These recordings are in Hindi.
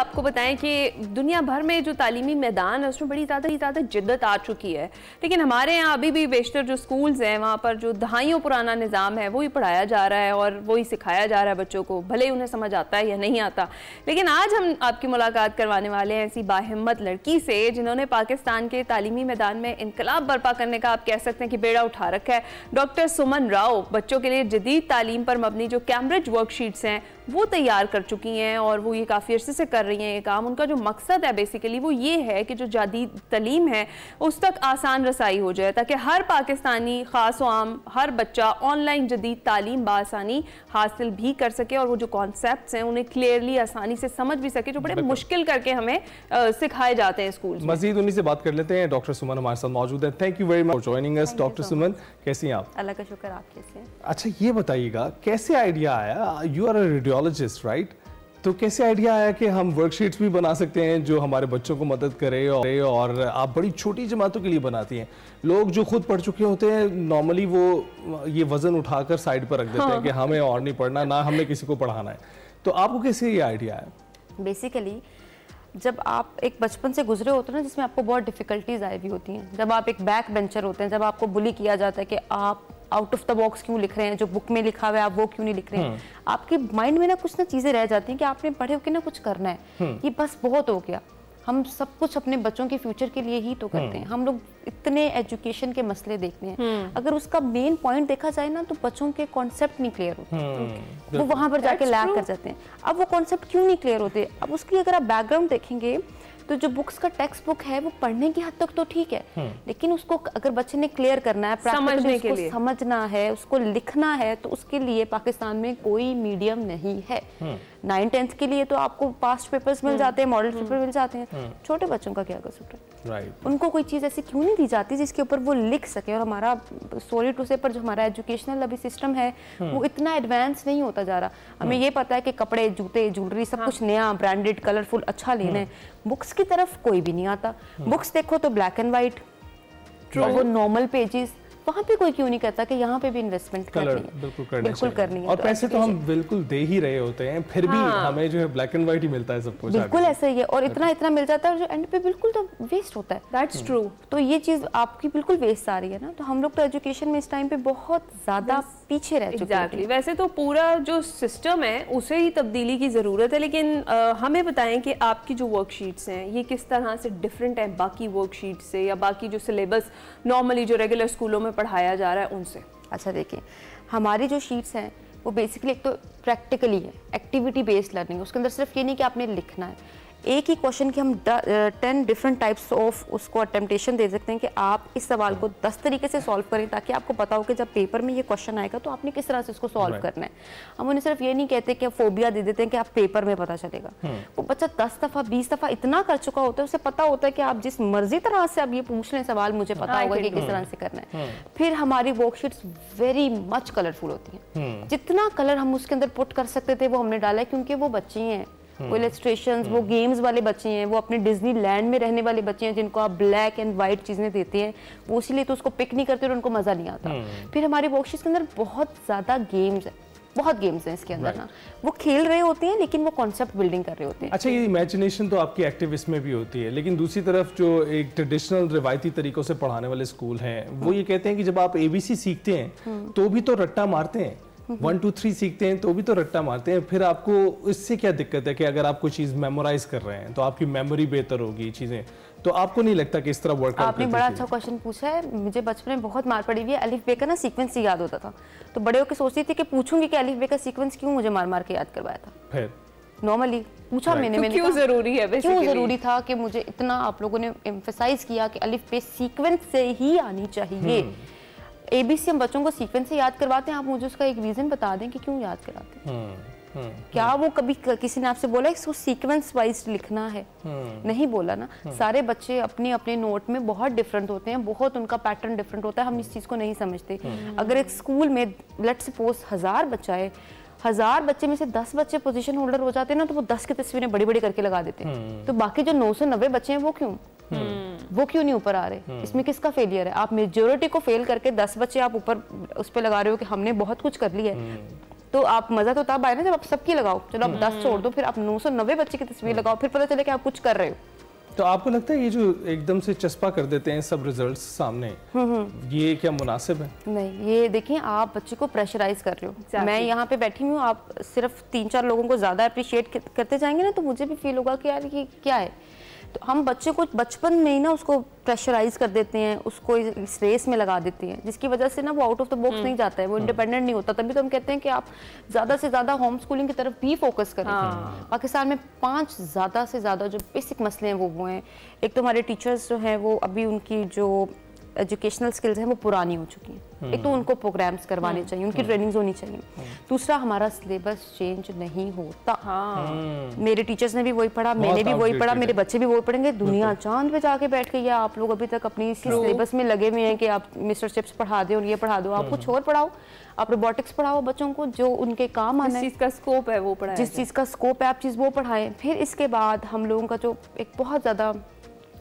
आपको बताएं कि दुनिया भर में जो तालीमी मैदान है उसमें बड़ी ज़्यादा जिद्दत आ चुकी है, लेकिन हमारे यहाँ अभी भी बेशतर जो स्कूल्स हैं वहाँ पर जो दहाइयों पुराना निज़ाम है वही पढ़ाया जा रहा है और वही सिखाया जा रहा है बच्चों को, भले ही उन्हें समझ आता है या नहीं आता। लेकिन आज हम आपकी मुलाकात करवाने वाले हैं ऐसी बाहिम्मत लड़की से जिन्होंने पाकिस्तान के तालीमी मैदान में इनकलाब बर्पा करने का आप कह सकते हैं कि बेड़ा उठा रखा है। डॉक्टर सुमन राव बच्चों के लिए जदीद तालीम पर मबनी जो कैम्ब्रिज वर्कशीट्स हैं वो तैयार कर चुकी हैं और वो ये काफ़ी अर्से से कर रही हैं ये काम। उनका जो मकसद है बेसिकली वो ये है कि जो जदीद तालीम है उस तक आसान रसाई हो जाए ताकि हर पाकिस्तानी ख़ास व आम हर बच्चा ऑनलाइन जदीद तालीम बासानी हासिल भी कर सके और वो जो कॉन्सेप्ट्स हैं उन्हें क्लियरली आसानी से समझ भी सके, जो बड़े मुश्किल करके हमें सिखाए जाते हैं स्कूल में। मजीद उन्हीं से बात कर लेते हैं। डॉक्टर सुमन हमारे साथ मौजूद है। Thank you very much for joining us. Doctor Suman, कैसी हैं आप? अल्लाह का शुक्र, आप कैसे हैं? अच्छा ये बताइएगा कैसे आइडिया आया, you are a radiologist right, तो कैसे आइडिया आया कि हम वर्कशीट्स भी बना सकते हैं जो हमारे बच्चों को मदद करे और आप बड़ी छोटी जमातों के लिए बनाती हैं। लोग जो खुद पढ़ चुके होते हैं नॉर्मली वो ये वजन उठाकर साइड पर रख देते हैं कि हमें और नहीं पढ़ना, ना हमने किसी को पढ़ाना है। तो आपको कैसे ये आइडिया आया? बेसिकली जब आप एक बचपन से गुजरे होते हैं ना जिसमें आपको बहुत डिफिकल्टीज आई हुई होती हैं, जब आप एक बैक बेंचर होते हैं, जब आपको बुली किया जाता है कि आप आउट ऑफ द बॉक्स क्यों लिख रहे हैं, जो बुक में लिखा हुआ है आप वो क्यों नहीं लिख रहे हैं, आपके माइंड में ना कुछ ना चीजें रह जाती हैं कि आपने पढ़े होके ना कुछ करना है, ये बस बहुत हो गया। हम सब कुछ अपने बच्चों के फ्यूचर के लिए ही तो करते हैं। हम लोग इतने एजुकेशन के मसले देखते हैं, अगर उसका मेन पॉइंट देखा जाए ना तो बच्चों के कॉन्सेप्ट नहीं क्लियर होते, वो वहां पर जाके लैग कर जाते हैं। अब वो कॉन्सेप्ट क्यों नहीं क्लियर होते? अब उसकी अगर आप बैकग्राउंड देखेंगे तो जो बुक्स का टेक्स्ट बुक है वो पढ़ने की हद तक तो ठीक है, लेकिन उसको अगर बच्चे ने क्लियर करना है, समझने के लिए समझना है, उसको लिखना है, तो उसके लिए पाकिस्तान में कोई मीडियम नहीं है। 9-10th के लिए तो आपको पास्ट पेपर्स मिल जाते हैं, मॉडल पेपर मिल जाते हैं। छोटे बच्चों का क्या कसूर है? राइट। उनको कोई चीज़ ऐसी क्यों नहीं दी जाती जिसके ऊपर वो लिख सके? और हमारा सॉरी टू से पर जो हमारा एजुकेशनल अभी सिस्टम है वो इतना एडवांस नहीं होता जा रहा। हमें ये पता है कि कपड़े, जूते, ज्वेलरी सब कुछ नया, ब्रांडेड, कलरफुल, अच्छा लेना है। बुक्स की तरफ कोई भी नहीं आता। बुक्स देखो तो ब्लैक एंड व्हाइट, वो नॉर्मल पेजेस, वहाँ पे कोई क्यों नहीं कहता कि यहाँ पे भी इन्वेस्टमेंट करनी है? बिल्कुल करनी है। और पैसे तो हम बिल्कुल दे ही रहे होते हैं, फिर भी हमें जो है ब्लैक एंड व्हाइट ही मिलता है सब कुछ। बिल्कुल ऐसा ही है, और इतना मिल जाता है और जो एंड पे बिल्कुल तो वेस्ट होता है। That's true. तो ये चीज आपकी बिल्कुल वेस्ट आ रही है ना, तो हम लोग तो एजुकेशन में इस टाइम पे बहुत ज्यादा पीछे रह चुके हैं। वैसे तो पूरा जो सिस्टम है उसे ही तब्दीली की जरूरत है, लेकिन हमें बताएं कि आपकी जो वर्कशीट्स हैं ये किस तरह से डिफरेंट है बाकी वर्कशीट से या बाकी जो सिलेबस नॉर्मली जो रेगुलर स्कूलों में पढ़ाया जा रहा है उनसे? अच्छा देखिए, हमारी जो शीट्स हैं वो बेसिकली एक तो प्रैक्टिकली है, एक्टिविटी बेस्ड लर्निंग। उसके अंदर सिर्फ ये नहीं कि आपने लिखना है, एक ही क्वेश्चन की हम 10 डिफरेंट टाइप्स ऑफ उसको अटेम्पटेशन दे सकते हैं कि आप इस सवाल को 10 तरीके से सॉल्व करें, ताकि आपको पता हो कि जब पेपर में ये क्वेश्चन आएगा तो आपने किस तरह से उसको सॉल्व करना है। हम उन्हें सिर्फ ये नहीं कहते कि फोबिया दे देते हैं कि आप पेपर में पता चलेगा। वो बच्चा 10 दफ़ा 20 दफ़ा इतना कर चुका होता है, उसे पता होता है कि आप जिस मर्जी तरह से आप ये पूछ लें सवाल, मुझे पता होगा कि किस तरह से करना है। फिर हमारी वर्कशीट्स वेरी मच कलरफुल होती हैं, जितना कलर हम उसके अंदर पुट कर सकते थे वो हमने डाला है, क्योंकि वो बच्चे हैं, वो इलस्ट्रेशंस, वो गेम्स वाले बच्चे हैं, वो अपने डिज्नी लैंड में रहने वाले बच्चे हैं जिनको आप ब्लैक एंड व्हाइट चीजें देते हैं, वो इसीलिए तो उसको पिक नहीं करते और उनको मजा नहीं आता। फिर हमारे वर्कशीट्स के अंदर बहुत ज्यादा गेम्स है, बहुत गेम्स हैं इसके अंदर ना, वो खेल रहे होते हैं लेकिन वो कॉन्सेप्ट बिल्डिंग कर रहे होते हैं। अच्छा, ये इमेजिनेशन तो आपकी एक्टिव इसमें भी होती है, लेकिन दूसरी तरफ जो एक ट्रेडिशनल रिवायती तरीकों से पढ़ाने वाले स्कूल हैं वो ये कहते हैं कि जब आप ABC सीखते हैं तो भी तो रट्टा मारते हैं, 1 2 3 सीखते हैं तो भी तो रट्टा मारते हैं। फिर आपको इससे क्या दिक्कत है कि अगर आप कोई चीज़ मेमोराइज कर रहे हैं तो आपकी मेमोरी बेहतर होगी चीज़ें, तो आपको नहीं लगता कि इस तरह वर्कआउट? आपने बड़ा अच्छा क्वेश्चन पूछा है। मुझे बचपन में बहुत मार पड़ी हुई है, अलिफ बे का ना सीक्वेंस याद होता था, तो बड़े होकर सोचती थी कि पूछूंगी कि अलिफ बे का सीक्वेंस क्यों मुझे मार मार के याद करवाया था। फिर नॉर्मली पूछा मैंने क्यों जरूरी है, क्यों जरूरी था कि मुझे इतना आप लोगों ने एम्फेसाइज किया कि अलिफ बे सीक्वेंस से ही आनी चाहिए। ABC हम बच्चों को सीक्वेंस से याद करवाते हैं, आप मुझे उसका एक रीजन बता दें कि क्यों याद कराते हैं? क्या वो कभी किसी ने आपसे बोला इसको सीक्वेंस वाइज लिखना है? नहीं बोला ना। सारे बच्चे अपने अपने नोट में बहुत डिफरेंट होते हैं, बहुत उनका पैटर्न डिफरेंट होता है, हम इस चीज को नहीं समझते। अगर एक स्कूल में लेट्स सपोज 1000 बच्चा है, 1000 बच्चे में से 10 बच्चे पोजीशन होल्डर हो जाते हैं ना, तो वो 10 की तस्वीरें बड़ी बड़ी करके लगा देते हैं। तो बाकी जो 990 बच्चे हैं वो क्यों नहीं ऊपर आ रहे? इसमें किसका फेलियर है? आप मेजोरिटी को फेल करके 10 बच्चे आप ऊपर उस पर लगा रहे हो कि हमने बहुत कुछ कर लिया है। तो आप मजा तो तब आए ना जब आप सबकी लगाओ, चलो आप 10 छोड़ दो, फिर आप 990 बच्चे की तस्वीर लगाओ, फिर पता चले कि आप कुछ कर रहे हो। तो आपको लगता है ये जो एकदम से चस्पा कर देते हैं सब रिजल्ट्स सामने, ये क्या मुनासिब है? नहीं, ये देखिए आप बच्चे को प्रेशराइज कर रहे हो। मैं यहाँ पे बैठी हूँ, आप सिर्फ 3-4 लोगों को ज़्यादा अप्रिशिएट करते जाएंगे ना, तो मुझे भी फील होगा कि यार ये क्या है। तो हम बच्चे को बचपन में ही ना उसको प्रेशराइज कर देते हैं, उसको इस रेस में लगा देते हैं, जिसकी वजह से ना वो आउट ऑफ द बॉक्स नहीं जाता है, वो इंडिपेंडेंट नहीं होता। तभी तो हम कहते हैं कि आप ज़्यादा से ज़्यादा होम स्कूलिंग की तरफ भी फोकस करें। पाकिस्तान में 5 ज़्यादा से ज़्यादा जो बेसिक मसले हैं वो हैं। एक तो हमारे टीचर्स जो हैं वो अभी उनकी जो एजुकेशनल स्किल्स हैं वो पुरानी हो चुकी हैं। एक तो उनको प्रोग्राम्स करवाने चाहिए, उनकी ट्रेनिंग्स होनी चाहिए। दूसरा, हमारा सिलेबस चेंज नहीं होता। मेरे टीचर्स ने भी वही पढ़ा, मैंने भी वही पढ़ा, मेरे बच्चे भी वही पढ़ेंगे। दुनिया चांद पे जाके बैठ के या आप लोग अभी तक अपनी इसी सिलेबस में लगे हुए हैं कि आप मिस्टर चिप्स पढ़ा दो और ये पढ़ा दो। आप कुछ और पढ़ाओ, आप रोबोटिक्स पढ़ाओ बच्चों को, जो उनके काम आना है, जिस चीज़ का स्कोप है वो पढ़ाएं, जिस चीज़ का स्कोप है आप चीज़ वो पढ़ाएं। फिर इसके बाद हम लोगों का जो एक बहुत ज़्यादा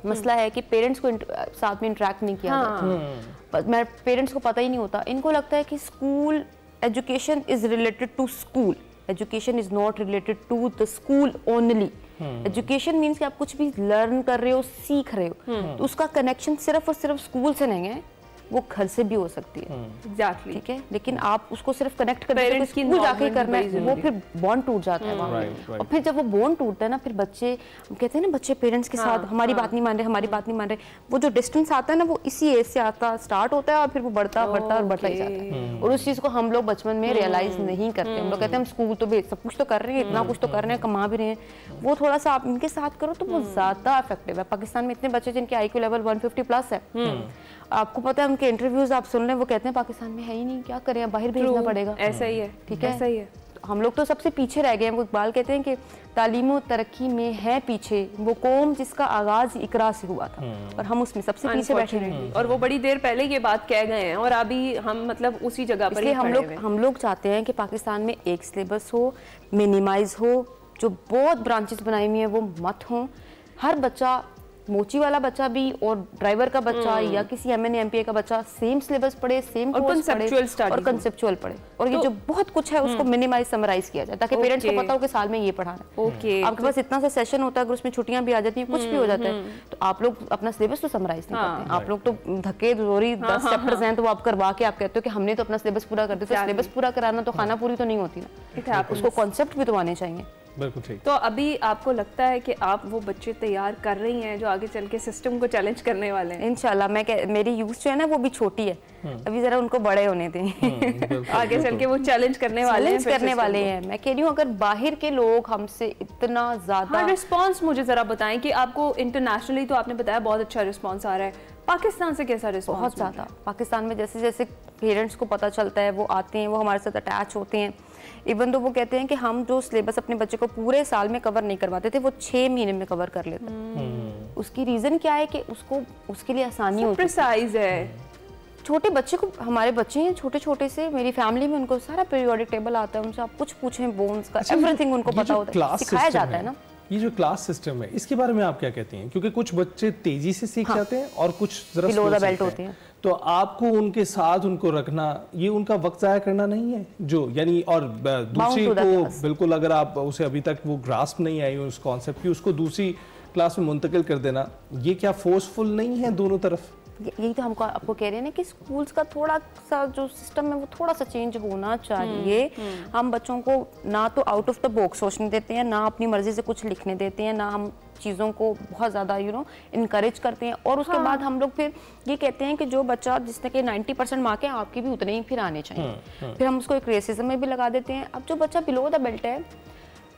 मसला है कि पेरेंट्स को साथ में इंटरेक्ट नहीं किया जाता। मैं पेरेंट्स को पता ही नहीं होता, इनको लगता है कि school education is related to school, education is not related to the school only. Education means कि आप कुछ भी लर्न कर रहे हो, सीख रहे हो, तो उसका कनेक्शन सिर्फ और सिर्फ स्कूल से नहीं है, वो घर से भी हो सकती है। एग्जैक्टली, ठीक है, लेकिन आप उसको सिर्फ कनेक्ट कर देते हो, स्कूल जाके करना है, वो फिर बॉन्ड टूट जाता है वहाँ पे। और फिर जब वो बॉन्ड टूटता है ना, फिर बच्चे कहते हैं ना, बच्चे पेरेंट्स के साथ हमारी बात नहीं मान रहे, हमारी बात नहीं मान रहे। वो जो डिस्टेंस आता है ना, वो इसी एज से आता स्टार्ट होता है और फिर वो बढ़ता बढ़ता और बढ़ता ही जाता है। और उस चीज़ को हम लोग बचपन में रियलाइज नहीं करते। हम लोग कहते हैं हम स्कूल तो भी सब कुछ तो कर रहे हैं, इतना कुछ तो कर रहे हैं, कमा भी रहे हैं। वो थोड़ा सा आप इनके साथ करो तो वो ज़्यादा इफेक्टिव है। पाकिस्तान में इतने बच्चे जिनके IQ लेवल 150+ है, आपको पता है उनके इंटरव्यूज आप सुन रहे हैं, वो कहते हैं पाकिस्तान में है ही नहीं, क्या करें, बाहर भेजना पड़ेगा। ऐसा ही है, ठीक है, ऐसा ही है। हम लोग तो सबसे पीछे रह गए हैं। वो इकबाल कहते हैं कि तालीम और तरक्की में है पीछे वो कौम जिसका आगाज इकरा से हुआ था, और हम उसमें सबसे पीछे बैठे हैं। और वो बड़ी देर पहले ये बात कह गए हैं और अभी हम मतलब उसी जगह पर ही हम लोग चाहते हैं कि पाकिस्तान में एक सिलेबस हो, मिनिमाइज हो, जो बहुत ब्रांचेस बनाई हुई हैं वो मत हों। हर बच्चा, मोची वाला बच्चा भी और ड्राइवर का बच्चा या किसी MNA MPA का बच्चा सेम सिलेबस पढ़े, सेम कोर्स पढ़े और कंसेप्चुअल पढ़े। और ये जो बहुत कुछ है उसको मिनिमाइज समराइज किया जाए, ताकि पेरेंट्स को पता हो कि साल में ये पढ़ाना है। आपके पास इतना सा सेशन होता है, अगर उसमें छुट्टियां भी आ जाती हैं, कुछ भी हो जाता है, तो आप लोग अपना सिलेबस तो समराइज नहीं करते। आप लोग तो धक्के जोरी 10 चैप्टर्स हैं तो आप करवा के आप कहते हो कि हमने तो अपना सिलेबस पूरा कर दिया। तो सिलेबस पूरा कराना तो खाना पूरी तो नहीं होती ना, उसको कॉन्सेप्ट भी तो आने चाहिए। बिल्कुल ठीक। तो अभी आपको लगता है कि आप वो बच्चे तैयार कर रही हैं जो आगे चल के सिस्टम को चैलेंज करने वाले हैं? इंशाल्लाह। मेरी यूथ जो है ना वो भी छोटी है, अभी जरा उनको बड़े होने दें। आगे चल के वो चैलेंज करने वाले हैं। मैं कह रही हूँ अगर बाहर के लोग हमसे इतना ज्यादा रिस्पांस, मुझे जरा बताएं कि आपको इंटरनेशनली तो आपने बताया बहुत अच्छा रिस्पांस आ रहा है, पाकिस्तान से कैसा रिस्पांस? बहुत ज्यादा। पाकिस्तान में जैसे जैसे पेरेंट्स को पता चलता है वो आते हैं, वो हमारे साथ अटैच होते हैं। इवन तो वो कहते हैं कि हम जो सिलेबस अपने बच्चे को पूरे साल में कवर नहीं करवाते थे, वो 6 महीने में कवर कर लेते हैं। उसकी रीजन क्या है कि उसको उसके लिए आसानी होती है। छोटे बच्चे को, हमारे बच्चे हैं छोटे छोटे से, मेरी फैमिली में उनको सारा पीरियोडिक टेबल आता है, उनसे आप कुछ पूछें बोन्स का, एवरीथिंग उनको पता होता है, सिखाया जाता है ना। ये जो क्लास सिस्टम है इसके बारे में आप क्या कहती हैं? क्योंकि कुछ बच्चे तेजी से सीख जाते हैं और कुछ जरा बिलो द बेल्ट होते हैं। तो आपको उनके साथ उनको रखना, ये उनका वक्त जाया करना नहीं है जो, यानी और दूसरी को बिल्कुल, अगर आप उसे अभी तक वो ग्रास्प नहीं आई उस कॉन्सेप्ट की, उसको दूसरी क्लास में मुंतकिल कर देना, ये क्या फोर्सफुल नहीं है दोनों तरफ? यही तो हमको आपको कह रहे हैं ना कि स्कूल्स का थोड़ा सा जो सिस्टम है वो थोड़ा सा चेंज होना चाहिए। हम बच्चों को ना तो आउट ऑफ द बॉक्स सोचने देते हैं, ना अपनी मर्जी से कुछ लिखने देते हैं, ना हम चीज़ों को बहुत ज़्यादा इनकरेज करते हैं। और उसके बाद हम लोग फिर ये कहते हैं कि जो बच्चा जिसने कि 90% मार्क है, आपके भी उतने ही फिर आने चाहिए। फिर हम उसको एक रेसिज्म में भी लगा देते हैं। अब जो बच्चा बिलो द बेल्ट है,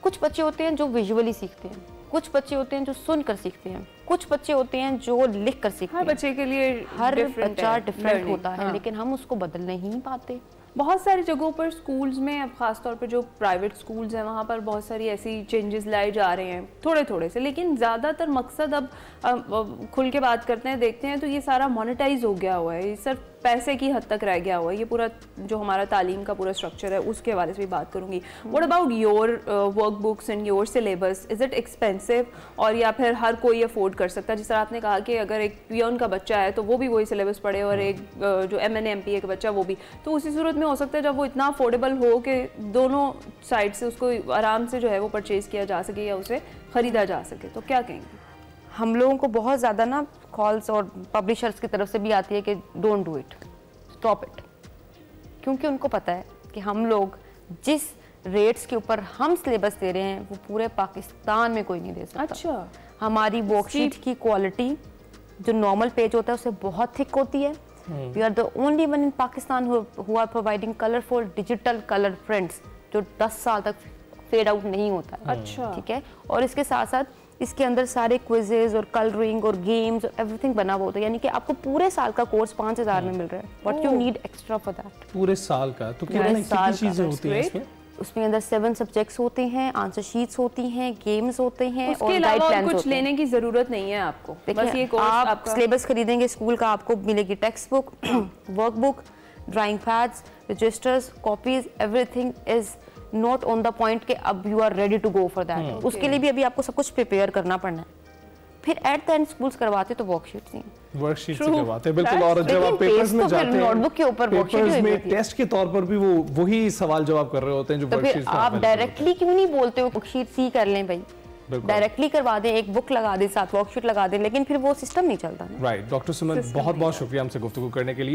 कुछ बच्चे होते हैं जो विजुअली सीखते हैं, कुछ बच्चे होते हैं जो सुनकर सीखते हैं, कुछ बच्चे होते हैं जो लिख कर सीखते हैं। हर बच्चे के लिए हर बच्चा डिफरेंट होता है, लेकिन हम उसको बदल नहीं पाते। बहुत सारी जगहों पर स्कूल्स में, अब खासतौर पर जो प्राइवेट स्कूल्स हैं वहाँ पर बहुत सारी ऐसी चेंजेस लाए जा रहे हैं थोड़े थोड़े से, लेकिन ज़्यादातर मकसद अब खुल के बात करते हैं, देखते हैं तो ये सारा मोनेटाइज हो गया हुआ है। ये सिर्फ पैसे की हद तक रह गया हुआ है, ये पूरा जो हमारा तालीम का पूरा स्ट्रक्चर है उसके हवाले से भी बात करूंगी। What about your work books and your syllabus, is it expensive और या फिर हर कोई अफोर्ड कर सकता है? जिस तरह आपने कहा कि अगर एक पियोन का बच्चा है तो वो भी वही सिलेबस पढ़े और एक जो MNA MPA का बच्चा वो भी, तो उसी सूरत में हो सकता है जब वो इतना अफोर्डेबल हो कि दोनों साइड से उसको आराम से जो है वो परचेज किया जा सके या उसे खरीदा जा सके, तो क्या कहेंगे? हम लोगों को बहुत ज़्यादा ना कॉल्स और पब्लिशर्स की तरफ से भी आती है कि don't do it, stop it, क्योंकि उनको पता है कि हम लोग जिस रेट्स के ऊपर हम सिलेबस दे रहे हैं वो पूरे पाकिस्तान में कोई नहीं दे सकता। अच्छा, हमारी वर्कशीट की क्वालिटी जो नॉर्मल पेज होता है उससे बहुत थिक होती है। We are the only one in Pakistan who are providing colourful digital colour prints जो 10 साल तक फेड आउट नहीं होता है। अच्छा, ठीक है, और इसके साथ साथ इसके अंदर सारे क्विजेज और कलरिंग और गेम्स और एवरीथिंग बना हुआ होता है, यानी कि आपको पूरे साल का कोर्स 5000 में मिल रहा है। What you need extra for that? पूरे साल का तो कितनी चीजें होती हैं इसमें? उसमें अंदर 7 सब्जेक्ट्स होते हैं, आंसर शीट्स होती हैं, गेम्स होते हैं उसके और गाइड अलावा प्लान्स कुछ होते हैं। लेने की जरूरत नहीं है आपको, बस ये कोर्स आप आपका सिलेबस खरीदेंगे स्कूल का, आपको मिलेगी text book, workbook, drawing pads, registers, copies, everything is not on the point कि अब you are ready to go for that. उसके लिए भी अभी आपको सब कुछ प्रिपेयर करना पड़ना है। फिर एट द एंड स्कूल्स करवाते तो वर्कशीट्स ही, वर्कशीट से True. करवाते हैं बिल्कुल। और जब लेकिन आप पेपर्स पेज में तो फिर जाते हैं नोटबुक के ऊपर worksheet पेपर्स ही में होती है। टेस्ट के तौर पर भी वो वही सवाल जवाब कर रहे होते हैं जो तो फिर वर्कशीट्स में आप available होते डायरेक्टली क्यों नहीं बोलते हो वर्कशीट सी कर लें भाई, बिल्कुल। डायरेक्टली करवा दें, एक बुक लगा दें साथ वर्कशीट लगा दें, लेकिन फिर वो सिस्टम नहीं चलता ना। राइट। डॉक्टर सुमन, बहुत बहुत शुक्रिया हमसे गुफ्तगू करने के लिए।